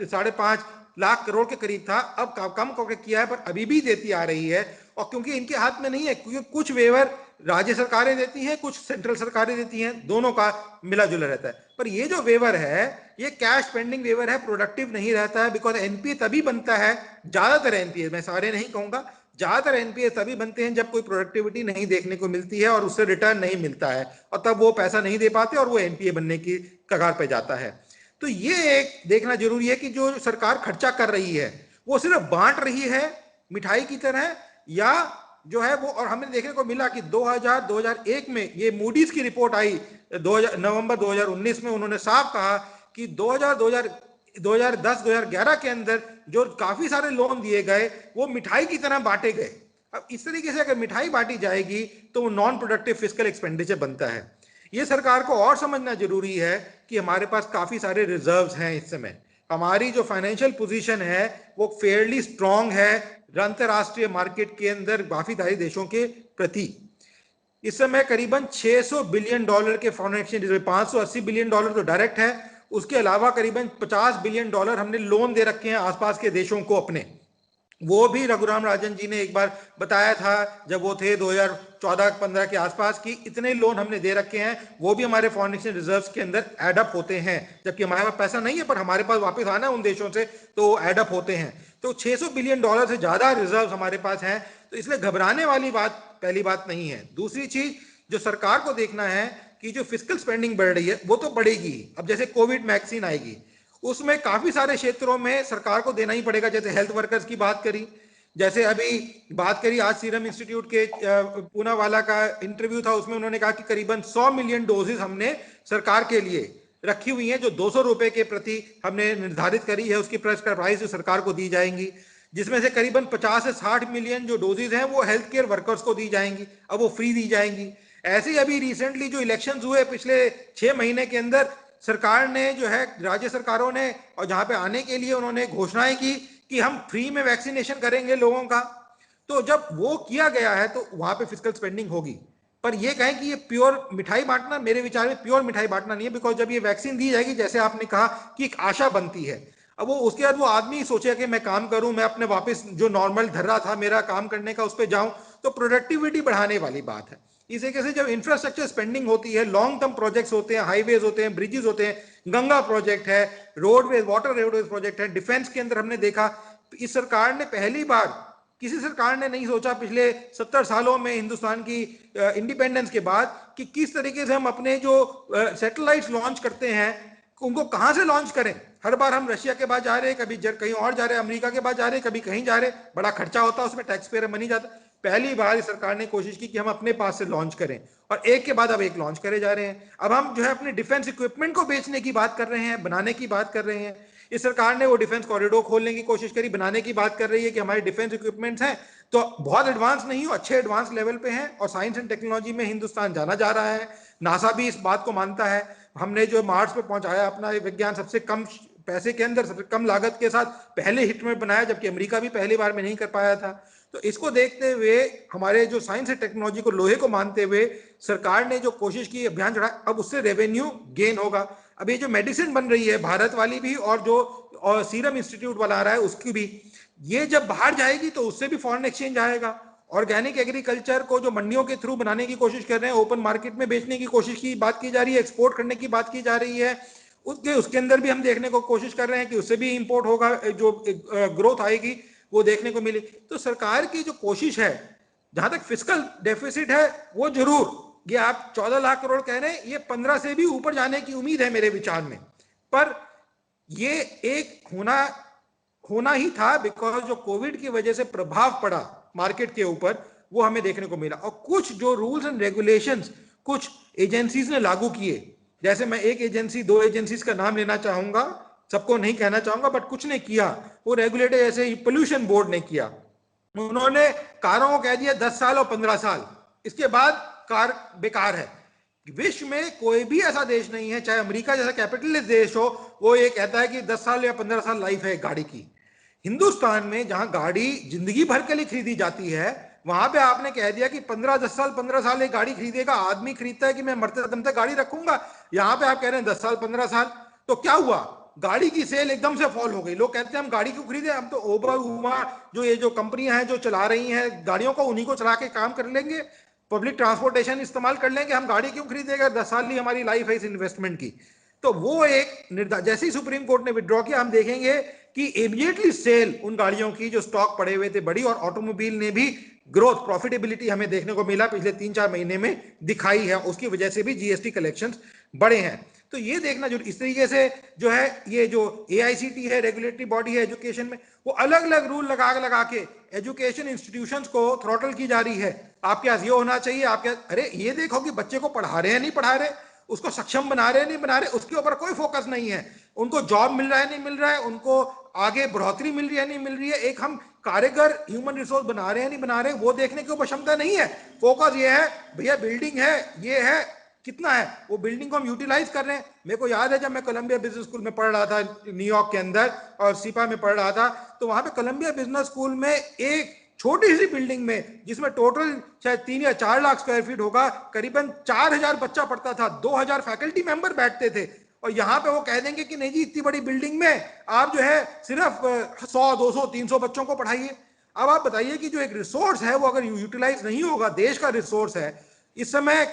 5.5 लाख करोड़ के करीब था, अब कम करके किया है, पर अभी भी देती आ रही है। और क्योंकि इनके हाथ में नहीं है, क्योंकि कुछ वेवर राज्य सरकारें देती हैं, कुछ सेंट्रल सरकारें देती हैं, दोनों का मिला जुला रहता है। पर ये जो वेवर है, ये कैश पेंडिंग वेवर है, प्रोडक्टिव नहीं रहता है। बिकॉज एनपीए तभी बनता है, ज्यादातर एनपीए, मैं सारे नहीं कहूंगा, ज्यादातर एनपीए तभी बनते हैं जब कोई प्रोडक्टिविटी नहीं देखने को मिलती है और उससे रिटर्न नहीं मिलता है, और तब वो पैसा नहीं दे पाते और वो एनपीए बनने की कगार पे जाता है। तो ये एक देखना जरूरी है कि जो सरकार खर्चा कर रही है वो सिर्फ बांट रही है मिठाई की तरह, या जो है वो, और हमें देखने को मिला कि 2001 में ये मूडीज की रिपोर्ट आई, नवंबर 2019 में, उन्होंने साफ कहा कि 2010-2011 के अंदर जो काफी सारे लोन दिए गए वो मिठाई की तरह बांटे गए। अब इस तरीके से अगर मिठाई बांटी जाएगी तो वो नॉन प्रोडक्टिव फिस्कल एक्सपेंडिचर बनता है। ये सरकार को और समझना जरूरी है कि हमारे पास काफी सारे रिजर्व्स हैं इस समय, हमारी जो फाइनेंशियल पोजीशन है वो फेयरली स्ट्रांग है अंतरराष्ट्रीय मार्केट के अंदर काफी सारे देशों के प्रति। इस समय करीबन $600 बिलियन के फॉरेन एक्सचेंज रिजर्व, $580 बिलियन तो डायरेक्ट है, उसके अलावा करीबन $50 बिलियन हमने लोन दे रखे हैं आसपास के देशों को अपने। वो भी रघुराम राजन जी ने एक बार बताया था जब वो थे 2014-15 के आसपास की, इतने लोन हमने दे रखे हैं, वो भी हमारे फॉरेन एक्सचेंज रिजर्व्स के अंदर एड अप होते हैं, जबकि हमारे पास पैसा नहीं है पर हमारे पास वापस आना है उन देशों से, तो एड अप होते हैं। तो $600 बिलियन से ज्यादा रिजर्व हमारे पास हैं, तो इसलिए घबराने वाली बात पहली बात नहीं है। दूसरी चीज जो सरकार को देखना है कि जो फिस्कल स्पेंडिंग बढ़ रही है वो तो बढ़ेगी। अब जैसे कोविड वैक्सीन आएगी, उसमें काफी सारे क्षेत्रों में सरकार को देना ही पड़ेगा, जैसे हेल्थ वर्कर्स की बात करी, जैसे अभी बात करी आज सीरम इंस्टीट्यूट के पूनावाला का इंटरव्यू था, उसमें उन्होंने कहा कि करीबन 100 मिलियन डोजेस हमने सरकार के लिए रखी हुई हैं, जो 200 रुपए के प्रति हमने निर्धारित करी है, उसकी प्राइस जो सरकार को दी जाएंगी, जिसमें से करीबन 50 से 60 मिलियन जो डोजेज हैं वो हेल्थ केयर वर्कर्स को दी जाएंगी, अब वो फ्री दी जाएंगी। ऐसे ही अभी रिसेंटली जो इलेक्शंस हुए पिछले 6 महीने के अंदर, सरकार ने जो है, राज्य सरकारों ने, और जहां पे आने के लिए उन्होंने घोषणाएं की कि हम फ्री में वैक्सीनेशन करेंगे लोगों का, तो जब वो किया गया है तो वहां पे फिस्कल स्पेंडिंग होगी। पर ये कहें कि ये प्योर मिठाई बांटना, मेरे विचार में प्योर मिठाई बांटना नहीं है, बिकॉज जब ये वैक्सीन दी जाएगी, जैसे आपने कहा कि एक आशा बनती है, अब वो उसके बाद वो आदमी सोचे कि मैं काम करूं, मैं अपने वापस जो नॉर्मल धर्रा था मेरा काम करने का उस पर जाऊं, तो प्रोडक्टिविटी बढ़ाने वाली बात है। इस तरीके से जब इंफ्रास्ट्रक्चर स्पेंडिंग होती है, लॉन्ग टर्म प्रोजेक्ट्स होते हैं, हाईवेज होते हैं, ब्रिजेस होते हैं, गंगा प्रोजेक्ट है, रोडवेज, वाटर रोडवेज प्रोजेक्ट है, डिफेंस के अंदर हमने देखा, इस सरकार ने पहली बार, किसी सरकार ने नहीं सोचा पिछले 70 सालों में हिंदुस्तान की इंडिपेंडेंस के बाद कि किस तरीके से हम अपने जो सैटेलाइट्स लॉन्च करते हैं उनको कहां से लॉन्च करें। हर बार हम रशिया के बाद जा रहे हैं, कभी कहीं और जा रहे हैं, अमेरिका के बाद जा रहे हैं, कभी कहीं जा रहे हैं, बड़ा खर्चा होता है, उसमें टैक्स पेयर मनी जाता है। पहली बार सरकार ने कोशिश की कि हम अपने पास से लॉन्च करें, और एक के बाद अब एक लॉन्च करे जा रहे हैं। अब हम जो है अपने डिफेंस इक्विपमेंट को बेचने की बात कर रहे हैं, बनाने की बात कर रहे हैं। इस सरकार ने वो डिफेंस कॉरिडोर खोलने की कोशिश करी, बनाने की बात कर रही है कि हमारे डिफेंस इक्विपमेंट्स हैं तो बहुत एडवांस नहीं हो, अच्छे एडवांस लेवल पे हैं, और साइंस एंड टेक्नोलॉजी में हिंदुस्तान जाना जा रहा है। नासा भी इस बात को मानता है। हमने जो मार्स पे पहुंचाया अपना विज्ञान, सबसे कम पैसे के अंदर, सबसे कम लागत के साथ पहले हिट में बनाया, जबकि अमेरिका भी पहली बार में नहीं कर पाया था। तो इसको देखते हुए, हमारे जो साइंस एंड टेक्नोलॉजी को लोहे को मानते हुए सरकार ने जो कोशिश की, अभियान चढ़ा, अब उससे रेवेन्यू गेन होगा। अब ये जो मेडिसिन बन रही है, भारत वाली भी और जो सीरम इंस्टीट्यूट वाला आ रहा है उसकी भी, ये जब बाहर जाएगी तो उससे भी फॉरेन एक्सचेंज आएगा। ऑर्गेनिक एग्रीकल्चर को जो मंडियों के थ्रू बनाने की कोशिश कर रहे हैं, ओपन मार्केट में बेचने की कोशिश की बात की जा रही है, एक्सपोर्ट करने की बात की जा रही है, उसके अंदर भी हम देखने को कोशिश कर रहे हैं कि उससे भी इंपोर्ट होगा, जो ग्रोथ आएगी वो देखने को मिली। तो सरकार की जो कोशिश है जहां तक फिस्कल डेफिसिट है वो जरूर, ये आप 14 लाख करोड़ कह रहे हैं, ये 15 से भी ऊपर जाने की उम्मीद है मेरे विचार में। पर ये एक होना ही था, बिकॉज जो कोविड की वजह से प्रभाव पड़ा मार्केट के ऊपर वो हमें देखने को मिला। और कुछ जो रूल्स एंड रेगुलेशंस कुछ एजेंसीज ने लागू किए, जैसे मैं एक एजेंसी, दो एजेंसीज का नाम लेना चाहूंगा, सबको नहीं कहना चाहूंगा, बट कुछ ने किया वो रेगुलेटर, जैसे पोल्यूशन बोर्ड ने किया, उन्होंने कारों को कह दिया 10 साल और 15 साल, इसके बाद कार बेकार है। विश्व में कोई भी ऐसा देश नहीं है, चाहे अमेरिका जैसा कैपिटलिस्ट देश हो, वो ये कहता है कि 10 साल या 15 साल लाइफ है गाड़ी की। हिंदुस्तान में जहां गाड़ी जिंदगी भर के लिए खरीदी जाती है, वहां पे आपने कह दिया कि 15 साल एक गाड़ी खरीदेगा, आदमी खरीदता है कि मैं मरते दम तक गाड़ी रखूंगा, यहां पे आप कह रहे हैं 10 साल 15 साल। तो क्या हुआ, गाड़ी की सेल एकदम से फॉल हो गई। लोग कहते हैं हम गाड़ी क्यों खरीदे, हम तो ओबर उमा जो ये जो कंपनियां हैं जो चला रही हैं गाड़ियों को, उन्हीं को चला के काम कर लेंगे, पब्लिक ट्रांसपोर्टेशन इस्तेमाल कर लेंगे, हम गाड़ी क्यों खरीदेगा, 10 साल ही हमारी लाइफ है इस इन्वेस्टमेंट की। तो वो एक निर्धार, जैसे ही सुप्रीम कोर्ट ने विड्रॉ किया, हम देखेंगे कि इमीडिएटली सेल उन गाड़ियों की जो स्टॉक पड़े हुए थे बढ़ी, और ऑटोमोबाइल ने भी ग्रोथ, प्रॉफिटेबिलिटी हमें देखने को मिला पिछले 3-4 महीने में दिखाई है, उसकी वजह से भी जीएसटी कलेक्शंस बढ़े हैं। तो ये देखना जो इस तरीके से जो है, ये जो एआईसीटी है, रेगुलेटरी बॉडी है एजुकेशन में, वो अलग अलग रूल लगा के एजुकेशन इंस्टीट्यूशंस को थ्रॉटल की जा रही है। आपके पास ये होना चाहिए, आपके, अरे ये देखो कि बच्चे को पढ़ा रहे हैं नहीं पढ़ा रहे, उसको सक्षम बना रहे हैं नहीं बना रहे, उसके ऊपर कोई फोकस नहीं है। उनको जॉब मिल रहा है नहीं मिल रहा है, उनको आगे बढ़ोतरी मिल रही है नहीं मिल रही है, एक हम कारीगर ह्यूमन रिसोर्स बना रहे हैं नहीं बना रहे, वो देखने की ऊपर क्षमता नहीं है। फोकस ये है भैया बिल्डिंग है, ये है, कितना है, वो बिल्डिंग को हम यूटिलाइज कर रहे हैं। मेरे को याद है जब मैं कोलंबिया बिजनेस स्कूल में पढ़ रहा था न्यूयॉर्क के अंदर, और सीपा में पढ़ रहा था, तो वहां पे कोलंबिया बिजनेस स्कूल में एक छोटी सी बिल्डिंग में, जिसमें टोटल शायद 3 या 4 लाख स्क्वायर फीट होगा, करीबन 4000 बच्चा पढ़ता था, 2000 फैकल्टी मेंबर बैठते थे। और यहाँ पे वो कह देंगे कि नहीं जी इतनी बड़ी बिल्डिंग में आप जो है सिर्फ 100, 200, 300 बच्चों को पढ़ाइए। अब आप बताइए कि जो एक रिसोर्स है वो अगर यूटिलाइज नहीं होगा, देश का रिसोर्स है, इस समय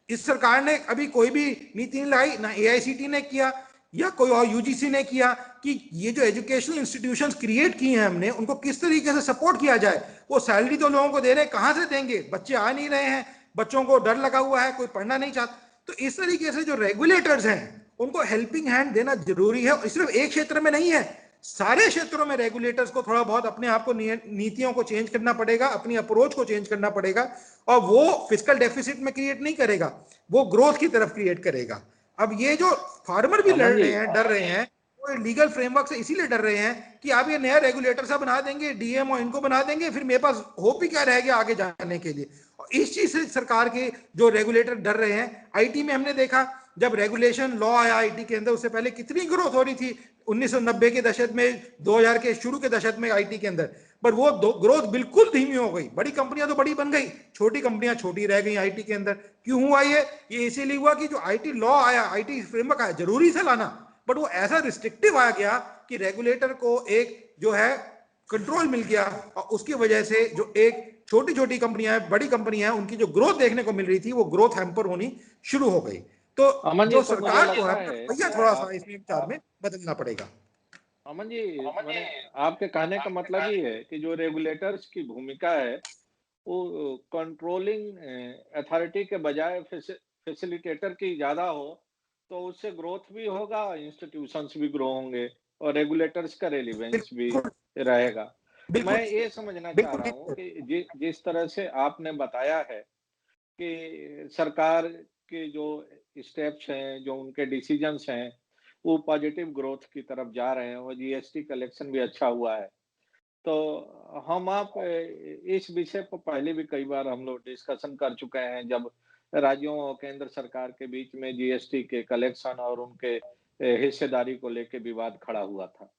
इस सरकार ने अभी कोई भी नीति नहीं लाई, ना एआईसीटी ने किया या कोई और यूजीसी ने किया, कि ये जो एजुकेशनल इंस्टीट्यूशंस क्रिएट किए हैं हमने, उनको किस तरीके से सपोर्ट किया जाए। वो सैलरी तो लोगों को दे रहे हैं, कहां से देंगे, बच्चे आ नहीं रहे हैं, बच्चों को डर लगा हुआ है, कोई पढ़ना नहीं चाहता। तो इस तरीके से जो रेगुलेटर्स हैं उनको हेल्पिंग हैंड देना जरूरी है, और सिर्फ एक क्षेत्र में नहीं है, सारे क्षेत्रों में रेगुलेटर्स को थोड़ा बहुत अपने आप को नीतियों को चेंज करना पड़ेगा, अपनी अप्रोच को चेंज करना पड़ेगा, और वो फिस्कल डेफिसिट में क्रिएट नहीं करेगा, वो ग्रोथ की तरफ क्रिएट करेगा। अब ये जो फार्मर भी लड़ रहे हैं, डर रहे हैं, वो लीगल फ्रेमवर्क से इसीलिए डर रहे हैं कि आप ये नया रेगुलेटर सा बना देंगे, डीएम और इनको बना देंगे, फिर मेरे पास होप ही क्या रह गया आगे जाने के लिए। और इस चीज से सरकार के जो रेगुलेटर डर रहे हैं। आईटी में हमने देखा जब रेगुलेशन लॉ आया आईटी के अंदर, उससे पहले कितनी ग्रोथ हो रही थी 1990 के दशक में, 2000 के शुरू के दशक में आईटी के अंदर, पर वो ग्रोथ बिल्कुल धीमी हो गई। बड़ी कंपनियां तो बड़ी बन गई, छोटी कंपनियां छोटी रह गई आईटी के अंदर। क्यों हुआ ये इसीलिए हुआ कि जो आईटी लॉ आया, आईटी फ्रेमवर्क आया, जरूरी था लाना, बट वो ऐसा रिस्ट्रिक्टिव आ गया कि रेगुलेटर को एक जो है कंट्रोल मिल गया, और उसकी वजह से जो एक छोटी छोटी कंपनियां, बड़ी कंपनियां, उनकी जो ग्रोथ देखने को मिल रही थी वो ग्रोथ हैम्पर होनी शुरू हो गई। तो अमन जी, जो तो मुझे सरकार को लगता है है भैया थोड़ा सा इसमें विचार में बदलना पड़ेगा। अमन जी, मैंने आपके कहने का मतलब ये है कि जो रेगुलेटर्स की भूमिका है वो कंट्रोलिंग अथॉरिटी के बजाय फैसिलिटेटर की ज्यादा हो, तो उससे ग्रोथ भी होगा, इंस्टीट्यूशंस भी ग्रो होंगे, और रेगुलेटर्स का रेलिवेंस भी बिल्कुल रहेगा। बिल्कुल मैं ये समझना चाह बिल्कुल रहा हूँ ठीक। कि जिस तरह से आपने बताया है कि सरकार के जो स्टेप्स हैं, जो उनके डिसीजंस हैं, वो पॉजिटिव ग्रोथ की तरफ जा रहे हैं, और जीएसटी कलेक्शन भी अच्छा हुआ है। तो हम आप इस विषय पर पहले भी कई बार हम लोग डिस्कशन कर चुके हैं, जब राज्यों और केंद्र सरकार के बीच में जीएसटी के कलेक्शन और उनके हिस्सेदारी को लेके विवाद खड़ा हुआ था।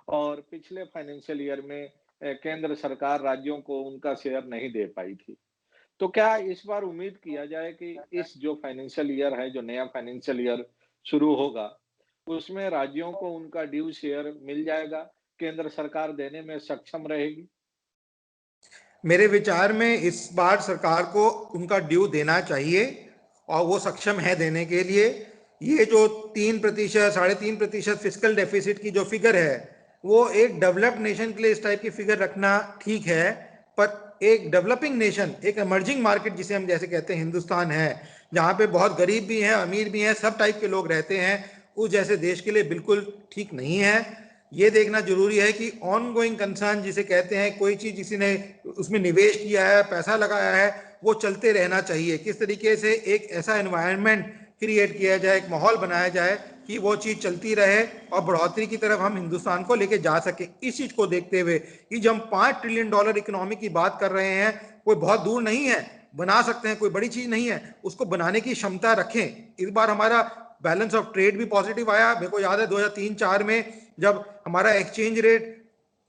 और पिछले फाइनेंशियल ईयर में केंद्र सरकार राज्यों को उनका शेयर नहीं दे पाई थी। तो क्या इस बार उम्मीद किया जाए कि इस जो फाइनेंशियल ईयर है, जो नया फाइनेंशियल ईयर शुरू होगा, उसमें राज्यों को उनका ड्यू शेयर मिल जाएगा, केंद्र सरकार देने में सक्षम रहेगी? मेरे विचार में इस बार सरकार को उनका ड्यू देना चाहिए, और वो सक्षम है देने के लिए। ये जो 3%, 3.5% फिजिकल डेफिसिट की जो फिगर है, वो एक डेवलप्ड नेशन के लिए इस टाइप की फिगर रखना ठीक है, पर एक डेवलपिंग नेशन, एक इमर्जिंग मार्केट जिसे हम जैसे कहते हैं हिंदुस्तान है, जहाँ पे बहुत गरीब भी हैं, अमीर भी हैं, सब टाइप के लोग रहते हैं, उस जैसे देश के लिए बिल्कुल ठीक नहीं है। ये देखना जरूरी है कि ऑन गोइंग कंसर्न जिसे कहते हैं, कोई चीज किसी ने उसमें निवेश किया है, पैसा लगाया है, वो चलते रहना चाहिए। किस तरीके से एक ऐसा एनवायरनमेंट क्रिएट किया जाए, एक माहौल बनाया जाए कि वो चीज चलती रहे और बढ़ोतरी की तरफ हम हिंदुस्तान को लेके जा सके। इस चीज को देखते हुए कि जब हम $5 ट्रिलियन इकोनॉमी की बात कर रहे हैं, कोई बहुत दूर नहीं है, बना सकते हैं, कोई बड़ी चीज नहीं है, उसको बनाने की क्षमता रखें। इस बार हमारा बैलेंस ऑफ ट्रेड भी पॉजिटिव आया। मेरे को याद है 2003-4 में जब हमारा एक्सचेंज रेट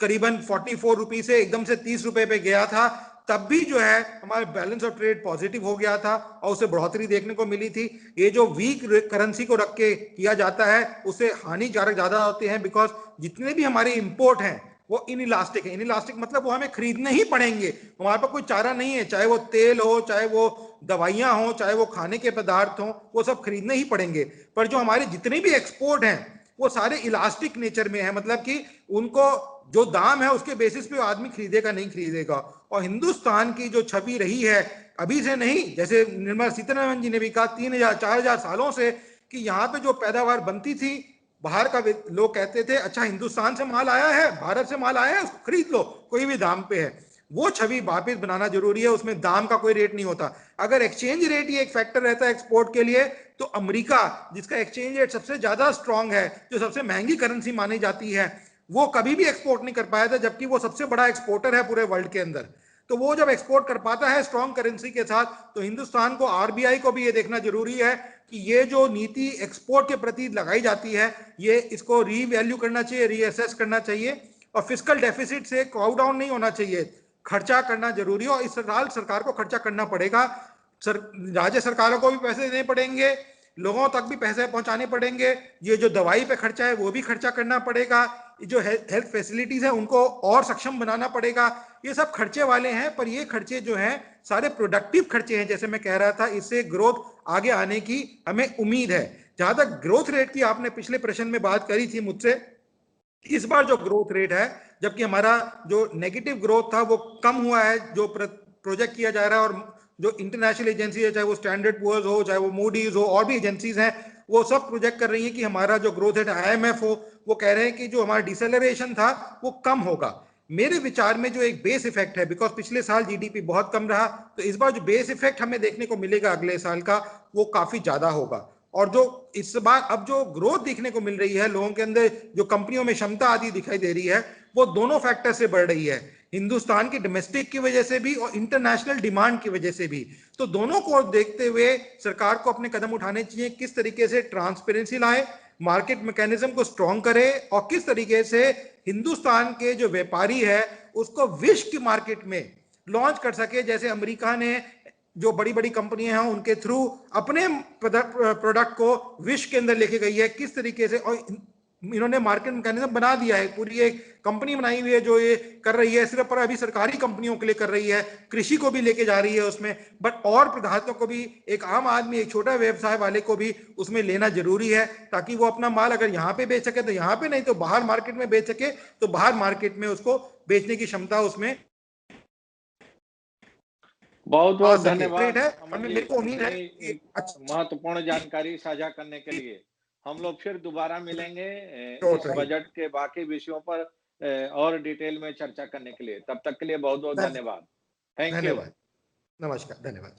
करीबन 44 रुपीज से एकदम से 30 रुपए पे गया था, तब भी जो है हमारा बैलेंस ऑफ ट्रेड पॉजिटिव हो गया था और उसे बढ़ोतरी देखने को मिली थी। ये जो वीक करेंसी को रख के किया जाता है उससे हानिकारक ज्यादा होते हैं, बिकॉज जितने भी हमारे इंपोर्ट हैं वो इनइलास्टिक है। इनइलास्टिक मतलब वो हमें खरीदने ही पड़ेंगे, हमारे पास कोई चारा नहीं है, चाहे वो तेल हो, चाहे वो दवाइयां हो, चाहे वो खाने के पदार्थ हो, वो सब खरीदने ही पड़ेंगे। पर जो हमारे जितने भी एक्सपोर्ट हैं वो सारे इलास्टिक नेचर में है, मतलब कि उनको जो दाम है उसके बेसिस पे आदमी खरीदेगा नहीं खरीदेगा। और हिंदुस्तान की जो छवि रही है अभी से नहीं, जैसे निर्मला सीतारमण जी ने भी कहा 3000-4000 सालों से, कि यहाँ पे जो पैदावार बनती थी बाहर का, लोग कहते थे अच्छा हिंदुस्तान से माल आया है, भारत से माल आया है, उसको खरीद लो कोई भी दाम पे है। वो छवि वापस बनाना जरूरी है, उसमें दाम का कोई रेट नहीं होता। अगर एक्सचेंज रेट ही एक फैक्टर रहता है एक्सपोर्ट के लिए, तो अमेरिका जिसका एक्सचेंज रेट सबसे ज्यादा स्ट्रांग है, जो सबसे महंगी करेंसी मानी जाती है, वो कभी भी एक्सपोर्ट नहीं कर पाया था, जबकि वो सबसे बड़ा एक्सपोर्टर है पूरे वर्ल्ड के अंदर। तो वो जब एक्सपोर्ट कर पाता है स्ट्रांग करेंसी के साथ, तो हिंदुस्तान को, आरबीआई को भी ये देखना जरूरी है कि ये जो नीति एक्सपोर्ट के प्रति लगाई जाती है, ये इसको रीवैल्यू करना चाहिए, रीअसेस करना चाहिए, और फिस्कल डेफिसिट से काउ डाउन नहीं होना चाहिए, खर्चा करना जरूरी है। और इस साल सरकार को खर्चा करना पड़ेगा, राज्य सरकारों को भी पैसे देने पड़ेंगे, लोगों तक भी पैसे पहुंचाने पड़ेंगे, ये जो दवाई पे खर्चा है वो भी खर्चा करना पड़ेगा, जो हेल्थ फैसिलिटीज है उनको और सक्षम बनाना पड़ेगा। ये सब खर्चे वाले हैं, पर ये खर्चे जो हैं सारे प्रोडक्टिव खर्चे हैं, जैसे मैं कह रहा था, इससे ग्रोथ आगे आने की हमें उम्मीद है। जहां तक ग्रोथ रेट की आपने पिछले प्रश्न में बात करी थी मुझसे, इस बार जो ग्रोथ रेट है, जबकि हमारा जो नेगेटिव ग्रोथ था वो कम हुआ है, जो प्रोजेक्ट किया जा रहा है, और जो इंटरनेशनल एजेंसी है, चाहे वो स्टैंडर्ड पुअर्स हो, चाहे वो मूडीज हो, और भी एजेंसीज हैं, वो सब प्रोजेक्ट कर रही हैं कि हमारा जो ग्रोथ रेट, आईएमएफ हो, वो कह रहे हैं कि जो हमारा डिसेलरेशन था वो कम होगा। मेरे विचार में जो एक बेस इफेक्ट है, बिकॉज पिछले साल जीडीपी बहुत कम रहा, तो इस बार जो बेस इफेक्ट हमें देखने को मिलेगा अगले साल का, वो काफी ज्यादा होगा। और जो इस बार अब जो ग्रोथ देखने को मिल रही है लोगों के अंदर, जो कंपनियों में क्षमता आदि दिखाई दे रही है, वो दोनों फैक्टर से बढ़ रही है, हिंदुस्तान की डोमेस्टिक की वजह से भी और इंटरनेशनल डिमांड की वजह से भी। तो दोनों को देखते हुए सरकार को अपने कदम उठाने चाहिए, किस तरीके से ट्रांसपेरेंसी लाए, मार्केट मैकेनिज्म को स्ट्रॉन्ग करे, और किस तरीके से हिंदुस्तान के जो व्यापारी है उसको विश्व की मार्केट में लॉन्च कर सके। जैसे अमेरिका ने जो बड़ी बड़ी कंपनियां हैं उनके थ्रू अपने प्रोडक्ट को विश्व के अंदर लेके गई है, किस तरीके से, और इन्होंने मार्केट मैकेनिज्म बना दिया है, पूरी एक कंपनी बनाई हुई है जो ये कर रही है, सिर्फ पर अभी सरकारी कंपनियों के लिए कर रही है, कृषि को भी लेके जा रही है उसमें, बट और पदार्थों को भी, एक आम आदमी, एक छोटा व्यवसाय वाले को भी उसमें लेना जरूरी है, ताकि वो अपना माल अगर यहाँ पे बेच सके तो यहाँ पे, नहीं तो बाहर मार्केट में बेच सके तो बाहर मार्केट में उसको बेचने की क्षमता उसमें बहुत आ बहुत सके। धन्यवाद है अमन जी, मेरे को उम्मीद है इतनी कि अच्छा महत्वपूर्ण जानकारी साझा करने के लिए। हम लोग फिर दोबारा मिलेंगे ग्रोथ इस रही। बजट के बाकी विषयों पर और डिटेल में चर्चा करने के लिए। तब तक के लिए बहुत बहुत धन्यवाद। धन्यवाद। Thank you. धन्यवाद। नमस्कार, धन्यवाद।